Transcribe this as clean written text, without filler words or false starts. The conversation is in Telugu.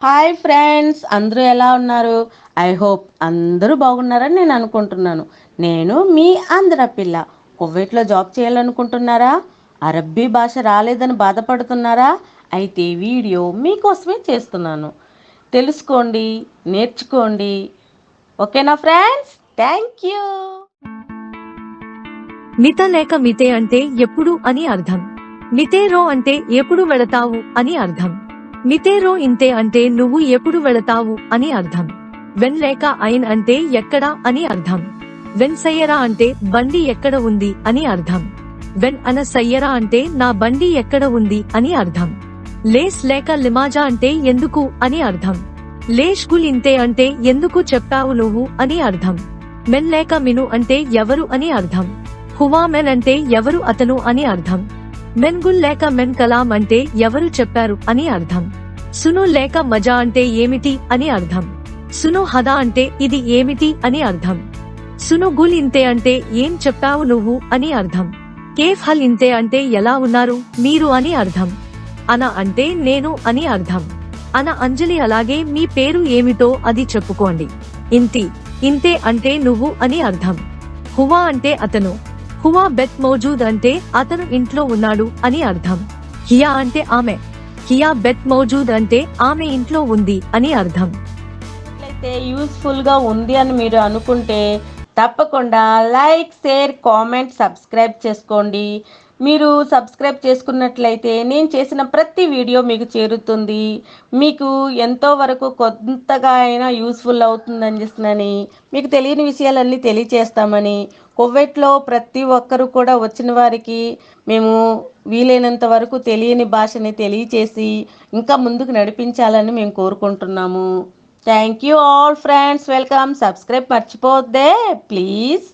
హాయ్ ఫ్రెండ్స్, అందరూ ఎలా ఉన్నారు? ఐ హోప్ అందరూ బాగున్నారని నేను అనుకుంటున్నాను. నేను మీ ఆంధ్ర పిల్ల. కువైట్లో జాబ్ చేయాలనుకుంటున్నారా? అరబ్బీ భాష రాలేదని బాధపడుతున్నారా? అయితే వీడియో మీకోసమే చేస్తున్నాను. తెలుసుకోండి, నేర్చుకోండి. ఓకేనా ఫ్రెండ్స్? Thank you. మిత లేక మితే అంటే ఎప్పుడు అని అర్థం. మితేరో అంటే ఎప్పుడు వెళతావు అని అర్థం. మితేరో ఇంతే అంటే నువ్వు ఎప్పుడు వెళతావు అని అర్థం. వెన్ లేక ఐన్ అంటే ఎక్కడ అని అర్థం. వెన్ సయ్యరా అంటే బండి ఎక్కడ ఉంది అని అర్థం. వెన్ అన సయ్యరా అంటే నా బండి ఎక్కడ ఉంది అని అర్థం. లేస్ లేక లిమాజా అంటే ఎందుకు అని అర్థం. లేష్ గుల్ ఇంతే అంటే ఎందుకు చెప్పావు నువ్వు అని అర్థం. మెన్ లేక మిను అంటే ఎవరు అని అర్థం. హువా మెన్ అంటే ఎవరు అతను అని అర్థం. మెన్గుల్ లేక మెన్ కలాం అంటే ఎవరు చెప్పారు అని అర్థం. సును లేక మజా అంటే ఏమిటి అని అర్థం. సును హదా అంటే ఇది ఏమిటి అని అర్థం. సును గుల్ ఇంతే అంటే ఏం చెప్పావు నువ్వు అని అర్థం. కేఫ్ హల్ ఇంతే అంటే ఎలా ఉన్నారు మీరు అని అర్థం. అన అంటే నేను అని అర్థం. అన అంజలి అలాగే మీ పేరు ఏమిటో అది చెప్పుకోండి. ఇంతి ఇంతే అంటే నువ్వు అని అర్థం. హువా అంటే అతను. హువా బెత్ మౌజూద్ అంటే అతను ఇంట్లో ఉన్నాడు అని అర్థం. హియా అంటే ఆమె. హియా బెత్ మౌజూద్ అంటే ఆమె ఇంట్లో ఉంది అని అర్థం. అయితే యూస్ఫుల్గా ఉంది అని మీరు అనుకుంటే తప్పకుండా లైక్, షేర్, కామెంట్, సబ్స్క్రైబ్ చేసుకోండి. మీరు సబ్స్క్రైబ్ చేసుకున్నట్లయితే నేను చేసిన ప్రతి వీడియో మీకు చేరుతుంది. మీకు ఎంతో వరకు కొంతగా అయినా యూస్ఫుల్ అవుతుందని చేస్తున్నాని, మీకు తెలియని విషయాలన్నీ తెలియచేస్తామని, కువైట్లో ప్రతి ఒక్కరు కూడా వచ్చిన వారికి మేము వీలైనంత వరకు తెలియని భాషని తెలియచేసి ఇంకా ముందుకు నడిపించాలని మేము కోరుకుంటున్నాము. Thank you all friends. Welcome. Subscribe మర్చిపోద్దే ప్లీజ్.